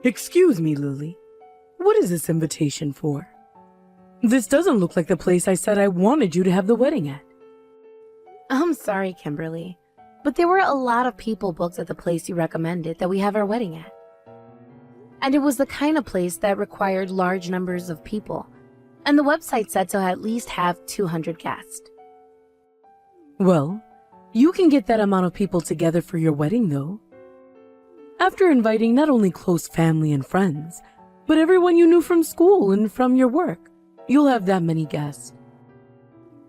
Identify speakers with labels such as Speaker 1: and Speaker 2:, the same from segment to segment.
Speaker 1: Excuse me, Lily. What is this invitation for? This doesn't look like the place I said I wanted you to have the wedding at.
Speaker 2: I'm sorry, Kimberly, but there were a lot of people booked at the place you recommended that we have our wedding at. And it was the kind of place that required large numbers of people, and the website said to at least have 200 guests.
Speaker 1: Well, you can get that amount of people together for your wedding, though. After inviting not only close family and friends, but everyone you knew from school and from your work, you'll have that many guests.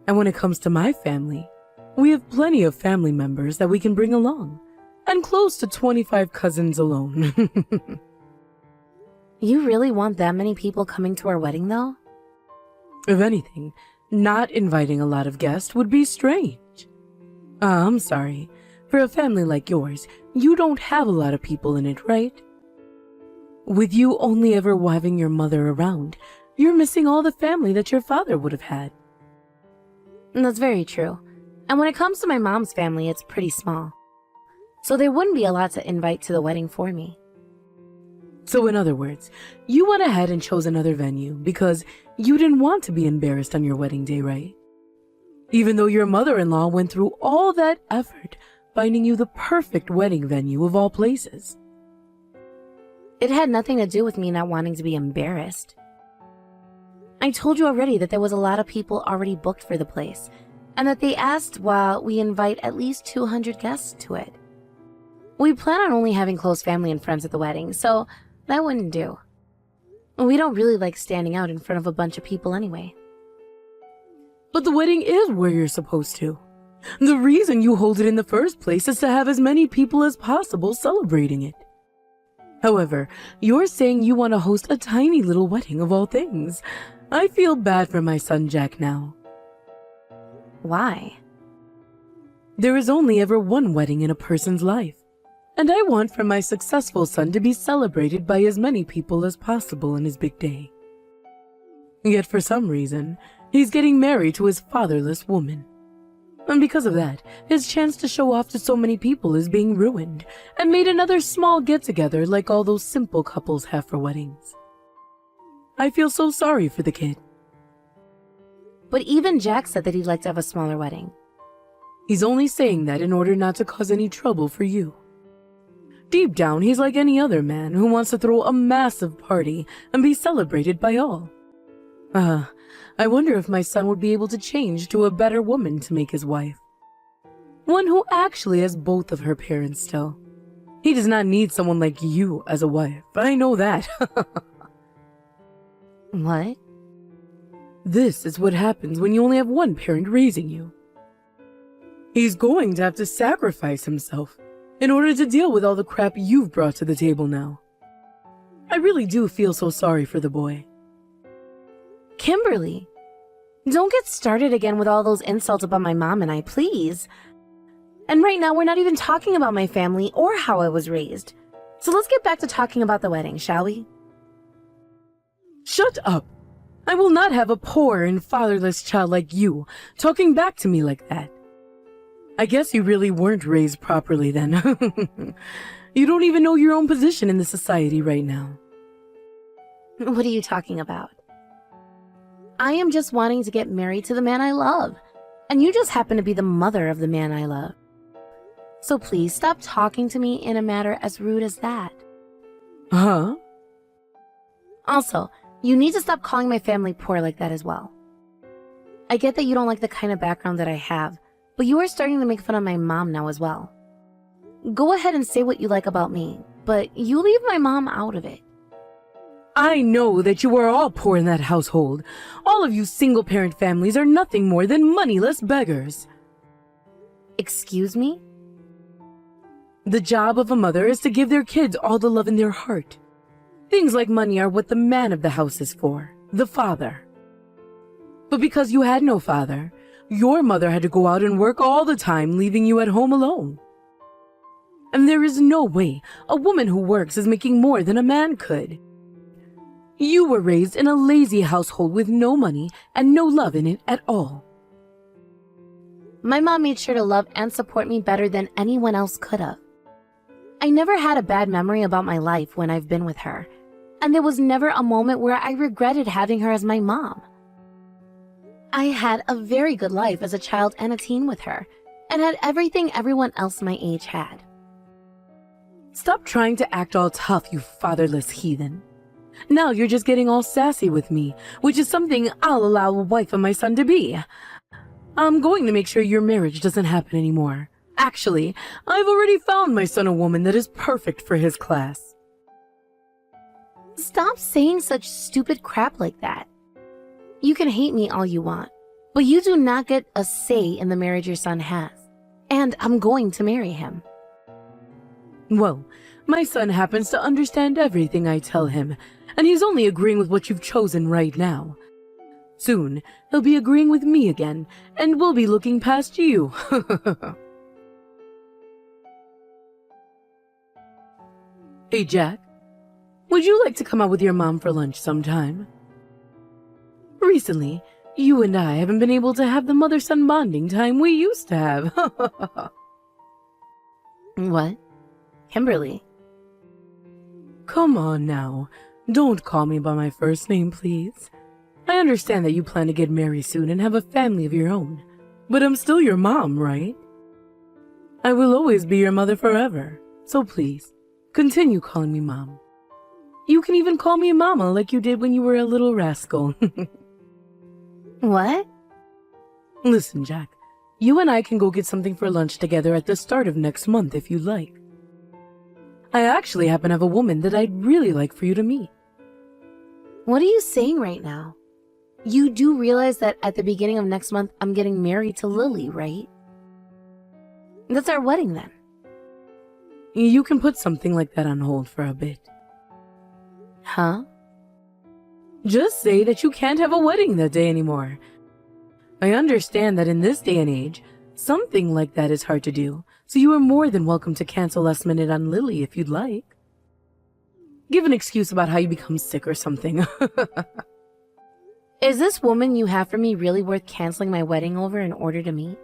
Speaker 1: And when it comes to my family, we have plenty of family members that we can bring along, and close to 25 cousins alone.
Speaker 2: You really want that many people coming to our wedding, though?
Speaker 1: If anything, not inviting a lot of guests would be strange. I'm sorry. For a family like yours, you don't have a lot of people in it, right? With you only ever having your mother around, you're missing all the family that your father would have had.
Speaker 2: That's very true. And when it comes to my mom's family, it's pretty small. So there wouldn't be a lot to invite to the wedding for me.
Speaker 1: So in other words, you went ahead and chose another venue because you didn't want to be embarrassed on your wedding day, right? Even though your mother-in-law went through all that effort finding you the perfect wedding venue of all places.
Speaker 2: It had nothing to do with me not wanting to be embarrassed. I told you already that there was a lot of people already booked for the place, and that they asked while we invite at least 200 guests to it. We plan on only having close family and friends at the wedding, so that wouldn't do. We don't really like standing out in front of a bunch of people anyway.
Speaker 1: But the wedding is where you're supposed to. The reason you hold it in the first place is to have as many people as possible celebrating it. However, you're saying you want to host a tiny little wedding of all things. I feel bad for my son Jack now.
Speaker 2: Why?
Speaker 1: There is only ever one wedding in a person's life, and I want for my successful son to be celebrated by as many people as possible on his big day. Yet for some reason, he's getting married to his fatherless woman. And because of that, his chance to show off to so many people is being ruined and made another small get-together like all those simple couples have for weddings. I feel so sorry for the kid.
Speaker 2: But even Jack said that he'd like to have a smaller wedding.
Speaker 1: He's only saying that in order not to cause any trouble for you. Deep down, he's like any other man who wants to throw a massive party and be celebrated by all. I wonder if my son would be able to change to a better woman to make his wife. One who actually has both of her parents still. He does not need someone like you as a wife. I know that.
Speaker 2: What?
Speaker 1: This is what happens when you only have one parent raising you. He's going to have to sacrifice himself in order to deal with all the crap you've brought to the table now. I really do feel so sorry for the boy.
Speaker 2: Kimberly, don't get started again with all those insults about my mom and I, please. And right now, we're not even talking about my family or how I was raised. So let's get back to talking about the wedding, shall we?
Speaker 1: Shut up! I will not have a poor and fatherless child like you talking back to me like that. I guess you really weren't raised properly then. You don't even know your own position in the society right now.
Speaker 2: What are you talking about? I am just wanting to get married to the man I love, and you just happen to be the mother of the man I love. So please stop talking to me in a manner as rude as that.
Speaker 1: Huh?
Speaker 2: Also, you need to stop calling my family poor like that as well. I get that you don't like the kind of background that I have, but you are starting to make fun of my mom now as well. Go ahead and say what you like about me, but you leave my mom out of it.
Speaker 1: I know that you are all poor in that household. All of you single-parent families are nothing more than moneyless beggars.
Speaker 2: Excuse me?
Speaker 1: The job of a mother is to give their kids all the love in their heart. Things like money are what the man of the house is for, the father. But because you had no father, your mother had to go out and work all the time, leaving you at home alone. And there is no way a woman who works is making more than a man could. You were raised in a lazy household with no money and no love in it at all.
Speaker 2: My mom made sure to love and support me better than anyone else could have. I never had a bad memory about my life when I've been with her, and there was never a moment where I regretted having her as my mom. I had a very good life as a child and a teen with her, and had everything everyone else my age had.
Speaker 1: Stop trying to act all tough, you fatherless heathen. Now you're just getting all sassy with me, which is something I'll allow a wife of my son to be. I'm going to make sure your marriage doesn't happen anymore. Actually, I've already found my son a woman that is perfect for his class.
Speaker 2: Stop saying such stupid crap like that. You can hate me all you want, but you do not get a say in the marriage your son has. And I'm going to marry him.
Speaker 1: Well, my son happens to understand everything I tell him, and he's only agreeing with what you've chosen right now. Soon, he'll be agreeing with me again, and we'll be looking past you. Hey, Jack. Would you like to come out with your mom for lunch sometime? Recently, you and I haven't been able to have the mother-son bonding time we used to have.
Speaker 2: What? Kimberly?
Speaker 1: Come on now. Don't call me by my first name, please. I understand that you plan to get married soon and have a family of your own, but I'm still your mom, right? I will always be your mother forever, so please, continue calling me Mom. You can even call me Mama like you did when you were a little rascal.
Speaker 2: What?
Speaker 1: Listen, Jack, you and I can go get something for lunch together at the start of next month if you'd like. I actually happen to have a woman that I'd really like for you to meet.
Speaker 2: What are you saying right now? You do realize that at the beginning of next month, I'm getting married to Lily, right? That's our wedding then.
Speaker 1: You can put something like that on hold for a bit.
Speaker 2: Huh?
Speaker 1: Just say that you can't have a wedding that day anymore. I understand that in this day and age, something like that is hard to do, so you are more than welcome to cancel last minute on Lily if you'd like. Give an excuse about how you become sick or something.
Speaker 2: Is this woman you have for me really worth canceling my wedding over in order to meet?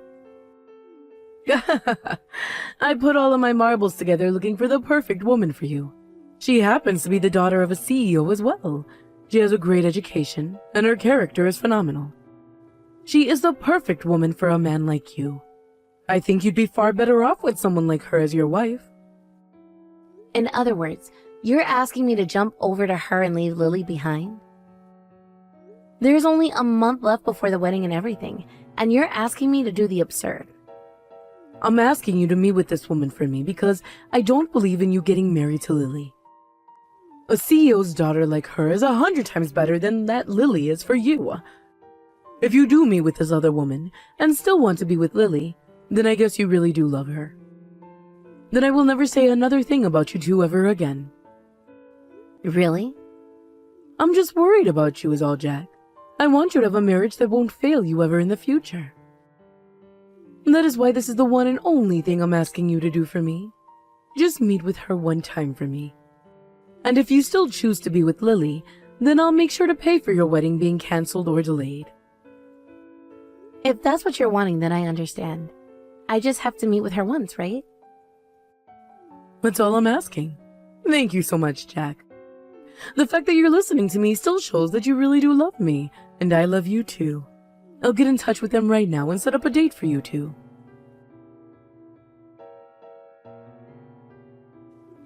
Speaker 1: I put all of my marbles together looking for the perfect woman for you. She happens to be the daughter of a CEO as well. She has a great education, and her character is phenomenal. She is the perfect woman for a man like you. I think you'd be far better off with someone like her as your wife.
Speaker 2: In other words, you're asking me to jump over to her and leave Lily behind? There's only a month left before the wedding and everything, and you're asking me to do the absurd.
Speaker 1: I'm asking you to meet with this woman for me because I don't believe in you getting married to Lily. A CEO's daughter like her is 100 times better than that Lily is for you. If you do meet with this other woman and still want to be with Lily, then I guess you really do love her. Then I will never say another thing about you two ever again.
Speaker 2: Really?
Speaker 1: I'm just worried about you is all, Jack. I want you to have a marriage that won't fail you ever in the future. That is why this is the one and only thing I'm asking you to do for me. Just meet with her one time for me. And if you still choose to be with Lily, then I'll make sure to pay for your wedding being cancelled or delayed.
Speaker 2: If that's what you're wanting, then I understand. I just have to meet with her once, right?
Speaker 1: That's all I'm asking. Thank you so much, Jack. The fact that you're listening to me still shows that you really do love me, and I love you too. I'll get in touch with them right now and set up a date for you two.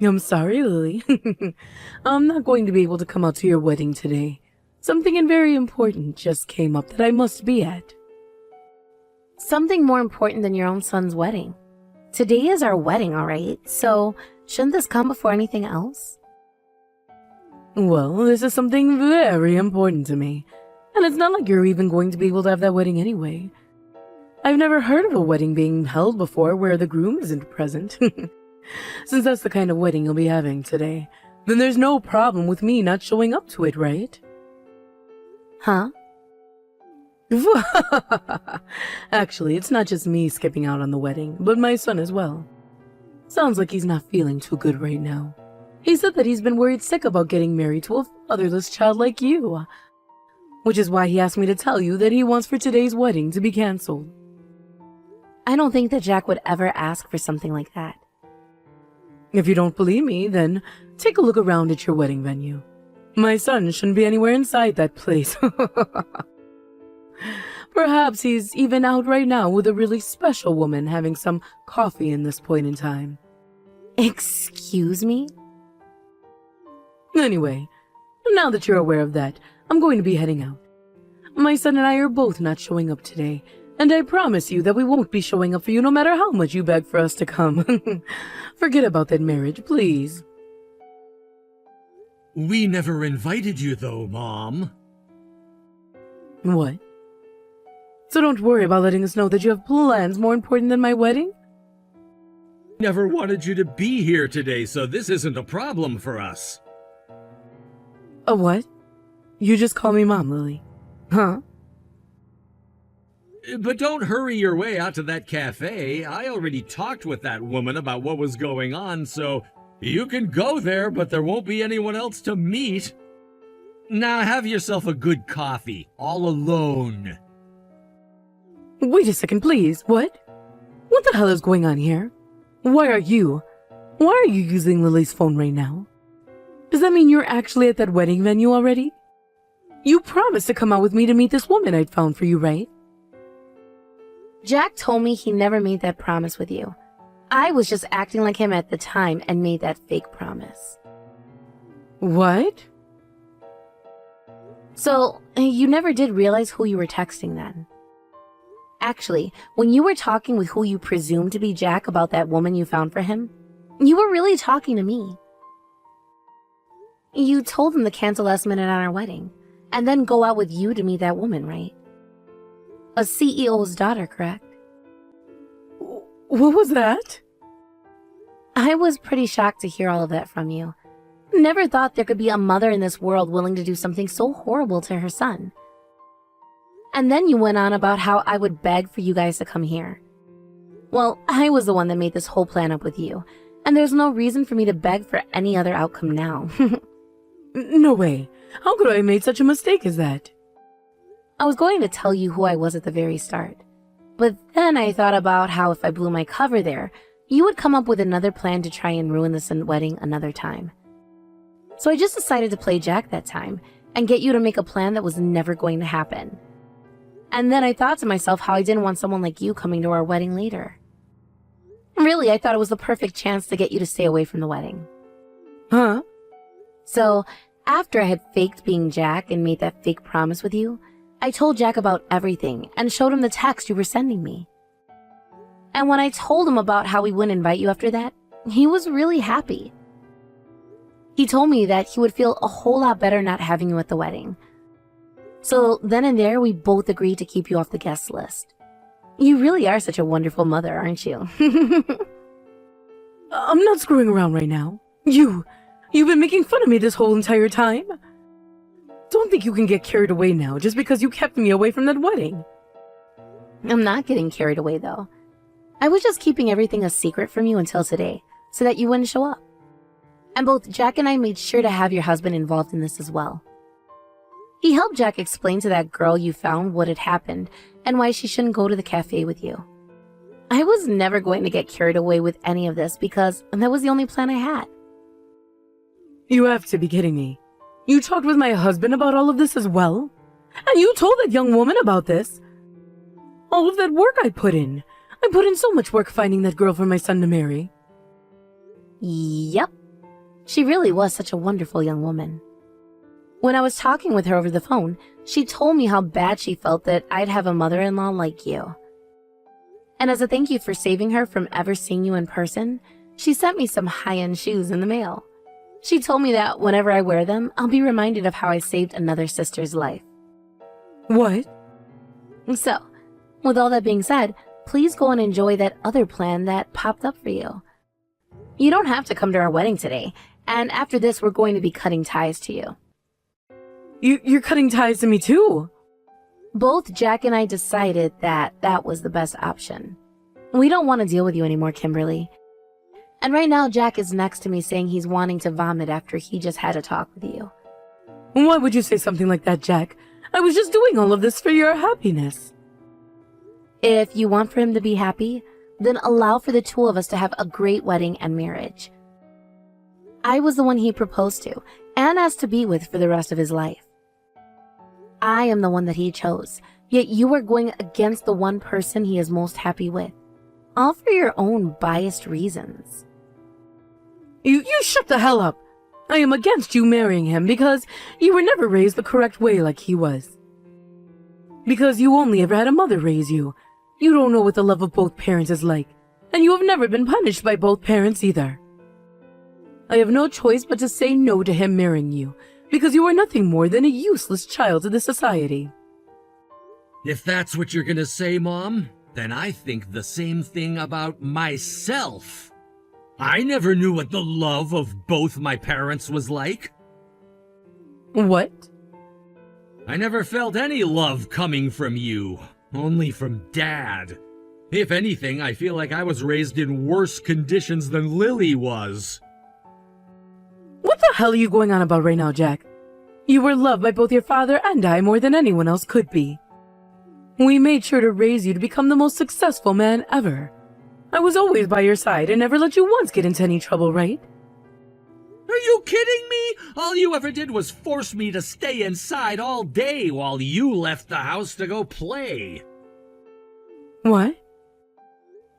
Speaker 1: I'm sorry, Lily. I'm not going to be able to come out to your wedding today. Something very important just came up that I must be at.
Speaker 2: Something more important than your own son's wedding. Today is our wedding, all right? So shouldn't this come before anything else?
Speaker 1: Well, this is something very important to me. And it's not like you're even going to be able to have that wedding anyway. I've never heard of a wedding being held before where the groom isn't present. Since that's the kind of wedding you'll be having today, then there's no problem with me not showing up to it, right?
Speaker 2: Huh?
Speaker 1: Actually, it's not just me skipping out on the wedding, but my son as well. Sounds like he's not feeling too good right now. He said that he's been worried sick about getting married to a fatherless child like you. Which is why he asked me to tell you that he wants for today's wedding to be cancelled.
Speaker 2: I don't think that Jack would ever ask for something like that.
Speaker 1: If you don't believe me, then take a look around at your wedding venue. My son shouldn't be anywhere inside that place. Perhaps he's even out right now with a really special woman having some coffee in this point in time.
Speaker 2: Excuse me?
Speaker 1: Anyway, now that you're aware of that, I'm going to be heading out. My son and I are both not showing up today, and I promise you that we won't be showing up for you no matter how much you beg for us to come. Forget about that marriage, please.
Speaker 3: We never invited you though, Mom.
Speaker 1: What? So don't worry about letting us know that you have plans more important than my wedding?
Speaker 3: Never wanted you to be here today, so this isn't a problem for us.
Speaker 1: A what? You just call me Mom, Lily. Huh?
Speaker 3: But don't hurry your way out to that cafe. I already talked with that woman about what was going on, so you can go there, but there won't be anyone else to meet. Now have yourself a good coffee, all alone.
Speaker 1: Wait a second, please. What? What the hell is going on here? Why are you using Lily's phone right now? Does that mean you're actually at that wedding venue already? You promised to come out with me to meet this woman I'd found for you, right?
Speaker 2: Jack told me he never made that promise with you. I was just acting like him at the time and made that fake promise.
Speaker 1: What?
Speaker 2: So, you never did realize who you were texting then? Actually, when you were talking with who you presumed to be Jack about that woman you found for him, you were really talking to me. You told him to cancel last minute on our wedding, and then go out with you to meet that woman, right? A CEO's daughter, correct?
Speaker 1: What was that?
Speaker 2: I was pretty shocked to hear all of that from you. Never thought there could be a mother in this world willing to do something so horrible to her son. And then you went on about how I would beg for you guys to come here. Well, I was the one that made this whole plan up with you, and there's no reason for me to beg for any other outcome now.
Speaker 1: No way. How could I have made such a mistake as that?
Speaker 2: I was going to tell you who I was at the very start, but then I thought about how if I blew my cover there, you would come up with another plan to try and ruin this wedding another time. So I just decided to play Jack that time and get you to make a plan that was never going to happen. And then I thought to myself how I didn't want someone like you coming to our wedding later. Really, I thought it was the perfect chance to get you to stay away from the wedding.
Speaker 1: Huh?
Speaker 2: So, after I had faked being Jack and made that fake promise with you, I told Jack about everything and showed him the text you were sending me. And when I told him about how we wouldn't invite you after that, he was really happy. He told me that he would feel a whole lot better not having you at the wedding. So then and there, we both agreed to keep you off the guest list. You really are such a wonderful mother, aren't you?
Speaker 1: I'm not screwing around right now. You've been making fun of me this whole entire time. Don't think you can get carried away now just because you kept me away from that wedding.
Speaker 2: I'm not getting carried away, though. I was just keeping everything a secret from you until today, so that you wouldn't show up. And both Jack and I made sure to have your husband involved in this as well. He helped Jack explain to that girl you found what had happened and why she shouldn't go to the cafe with you. I was never going to get carried away with any of this because that was the only plan I had.
Speaker 1: You have to be kidding me. You talked with my husband about all of this as well? And you told that young woman about this? All of that work I put in. I put in so much work finding that girl for my son to marry.
Speaker 2: Yep. She really was such a wonderful young woman. When I was talking with her over the phone, she told me how bad she felt that I'd have a mother-in-law like you. And as a thank you for saving her from ever seeing you in person, she sent me some high-end shoes in the mail. She told me that whenever I wear them, I'll be reminded of how I saved another sister's life.
Speaker 1: What?
Speaker 2: So, with all that being said, please go and enjoy that other plan that popped up for you. You don't have to come to our wedding today, and after this we're going to be cutting ties to you.
Speaker 1: You're cutting ties to me too?
Speaker 2: Both Jack and I decided that that was the best option. We don't want to deal with you anymore, Kimberly. And right now Jack is next to me saying he's wanting to vomit after he just had a talk with you.
Speaker 1: Why would you say something like that, Jack? I was just doing all of this for your happiness.
Speaker 2: If you want for him to be happy, then allow for the two of us to have a great wedding and marriage. I was the one he proposed to and asked to be with for the rest of his life. I am the one that he chose, yet you are going against the one person he is most happy with, all for your own biased reasons.
Speaker 1: You shut the hell up. I am against you marrying him because you were never raised the correct way like he was. Because you only ever had a mother raise you. You don't know what the love of both parents is like, and you have never been punished by both parents either. I have no choice but to say no to him marrying you, because you are nothing more than a useless child to this society.
Speaker 3: If that's what you're gonna say, Mom, then I think the same thing about myself. I never knew what the love of both my parents was like.
Speaker 1: What?
Speaker 3: I never felt any love coming from you, only from Dad. If anything, I feel like I was raised in worse conditions than Lily was.
Speaker 1: What the hell are you going on about right now, Jack? You were loved by both your father and I more than anyone else could be. We made sure to raise you to become the most successful man ever. I was always by your side and never let you once get into any trouble, right?
Speaker 3: Are you kidding me? All you ever did was force me to stay inside all day while you left the house to go play.
Speaker 1: What?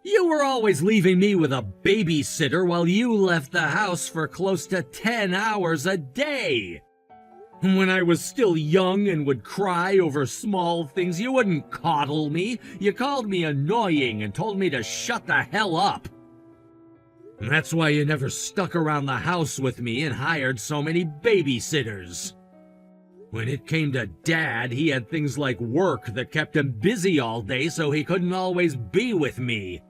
Speaker 3: You were always leaving me with a babysitter while you left the house for close to 10 hours a day. When I was still young and would cry over small things, you wouldn't coddle me. You called me annoying and told me to shut the hell up. And that's why you never stuck around the house with me and hired so many babysitters. When it came to Dad, he had things like work that kept him busy all day, so he couldn't always be with me.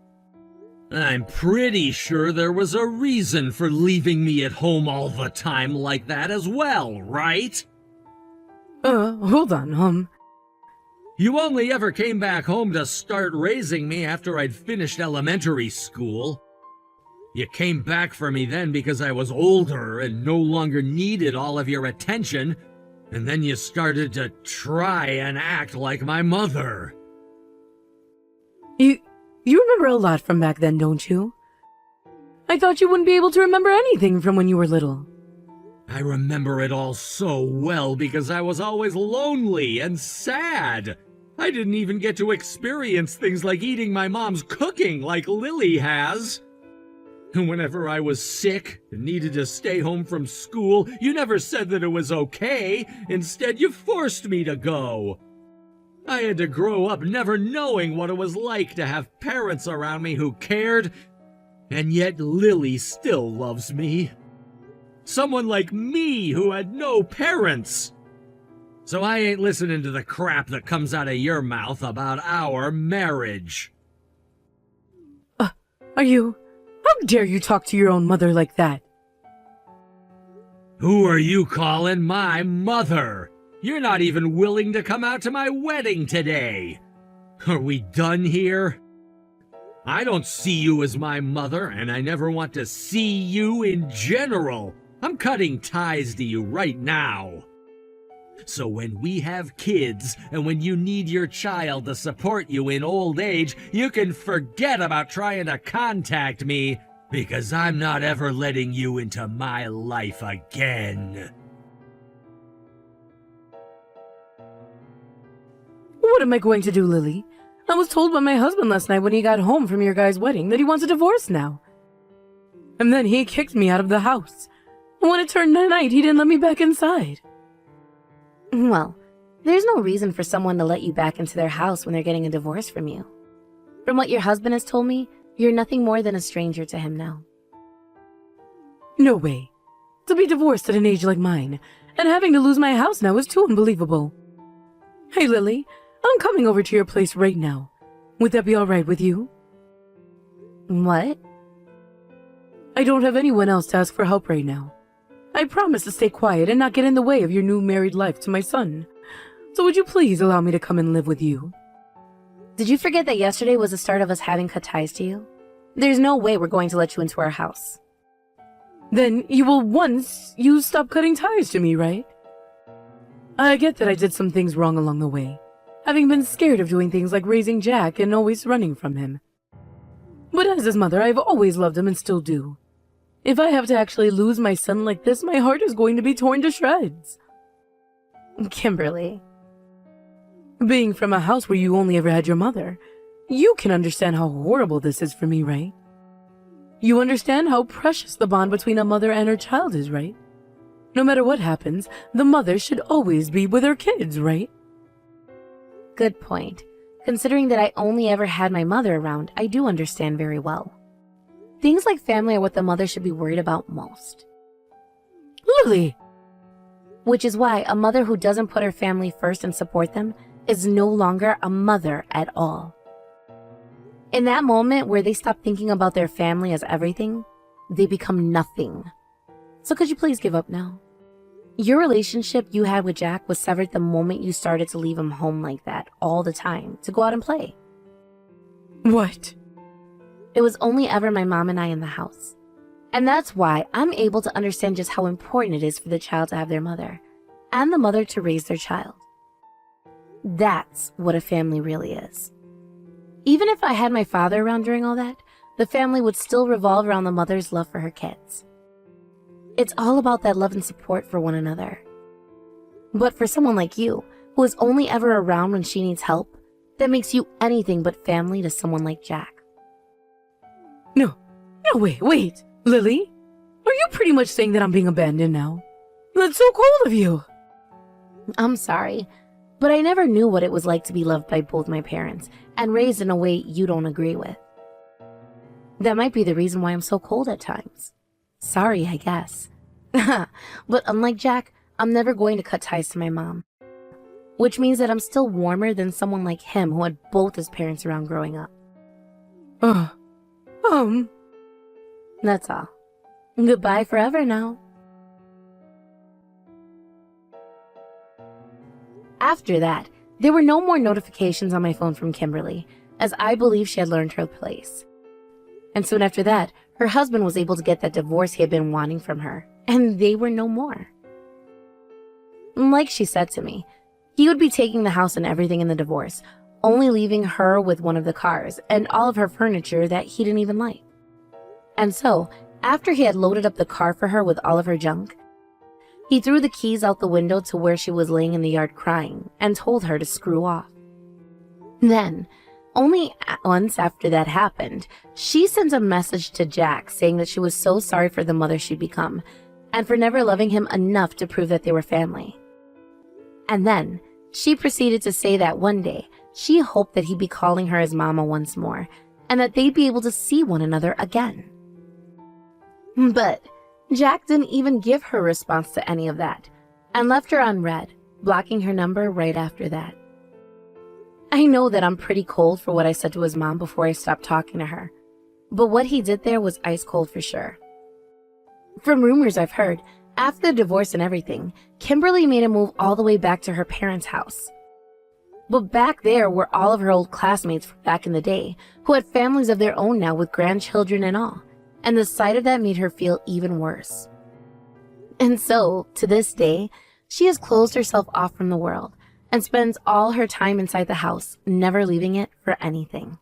Speaker 3: I'm pretty sure there was a reason for leaving me at home all the time like that as well, right?
Speaker 1: Hold on,
Speaker 3: You only ever came back home to start raising me after I'd finished elementary school. You came back for me then because I was older and no longer needed all of your attention, and then you started to try and act like my mother.
Speaker 1: You remember a lot from back then, don't you? I thought you wouldn't be able to remember anything from when you were little.
Speaker 3: I remember it all so well because I was always lonely and sad. I didn't even get to experience things like eating my mom's cooking like Lily has. And whenever I was sick and needed to stay home from school, you never said that it was okay. Instead, you forced me to go. I had to grow up never knowing what it was like to have parents around me who cared, and yet Lily still loves me. Someone like me who had no parents. So I ain't listening to the crap that comes out of your mouth about our marriage.
Speaker 1: How dare you talk to your own mother like that?
Speaker 3: Who are you calling my mother? You're not even willing to come out to my wedding today. Are we done here? I don't see you as my mother, and I never want to see you in general. I'm cutting ties to you right now. So when we have kids, and when you need your child to support you in old age, you can forget about trying to contact me, because I'm not ever letting you into my life again.
Speaker 1: What am I going to do, Lily? I was told by my husband last night when he got home from your guys' wedding that he wants a divorce now. And then he kicked me out of the house. And when it turned night, he didn't let me back inside.
Speaker 2: Well, there's no reason for someone to let you back into their house when they're getting a divorce from you. From what your husband has told me, you're nothing more than a stranger to him now.
Speaker 1: No way. To be divorced at an age like mine, and having to lose my house now is too unbelievable. Hey, Lily, I'm coming over to your place right now. Would that be all right with you?
Speaker 2: What?
Speaker 1: I don't have anyone else to ask for help right now. I promise to stay quiet and not get in the way of your new married life to my son. So would you please allow me to come and live with you?
Speaker 2: Did you forget that yesterday was the start of us having cut ties to you? There's no way we're going to let you into our house.
Speaker 1: Then you will once you stop cutting ties to me, right? I get that I did some things wrong along the way, having been scared of doing things like raising Jack and always running from him. But as his mother, I've always loved him and still do. If I have to actually lose my son like this, my heart is going to be torn to shreds.
Speaker 2: Kimberly.
Speaker 1: Being from a house where you only ever had your mother, you can understand how horrible this is for me, right? You understand how precious the bond between a mother and her child is, right? No matter what happens, the mother should always be with her kids, right?
Speaker 2: Good point. Considering that I only ever had my mother around, I do understand very well. Things like family are what the mother should be worried about most.
Speaker 1: Lily!
Speaker 2: Which is why a mother who doesn't put her family first and support them is no longer a mother at all. In that moment where they stop thinking about their family as everything, they become nothing. So could you please give up now? Your relationship you had with Jack was severed the moment you started to leave him home like that all the time to go out and play.
Speaker 1: What?
Speaker 2: It was only ever my mom and I in the house. And that's why I'm able to understand just how important it is for the child to have their mother, and the mother to raise their child. That's what a family really is. Even if I had my father around during all that, the family would still revolve around the mother's love for her kids. It's all about that love and support for one another. But for someone like you, who is only ever around when she needs help, that makes you anything but family to someone like Jack.
Speaker 1: No, wait. Lily? Are you pretty much saying that I'm being abandoned now? That's so cold of you.
Speaker 2: I'm sorry, but I never knew what it was like to be loved by both my parents and raised in a way you don't agree with. That might be the reason why I'm so cold at times. Sorry, I guess. But unlike Jack, I'm never going to cut ties to my mom. Which means that I'm still warmer than someone like him who had both his parents around growing up. That's all. Goodbye forever now. After that, there were no more notifications on my phone from Kimberly, as I believe she had learned her place. And soon after that, her husband was able to get that divorce he had been wanting from her, and they were no more. Like she said to me, he would be taking the house and everything in the divorce, only leaving her with one of the cars and all of her furniture that he didn't even like. And so, after he had loaded up the car for her with all of her junk, he threw the keys out the window to where she was laying in the yard crying and told her to screw off. Then, only once after that happened, she sent a message to Jack saying that she was so sorry for the mother she'd become and for never loving him enough to prove that they were family. And then, she proceeded to say that one day, she hoped that he'd be calling her his mama once more and that they'd be able to see one another again. But Jack didn't even give her response to any of that and left her on read, blocking her number right after that. I know that I'm pretty cold for what I said to his mom before I stopped talking to her, but what he did there was ice cold for sure. From rumors I've heard, after the divorce and everything, Kimberly made a move all the way back to her parents' house. But back there were all of her old classmates from back in the day, who had families of their own now with grandchildren and all, and the sight of that made her feel even worse. And so, to this day, she has closed herself off from the world and spends all her time inside the house, never leaving it for anything.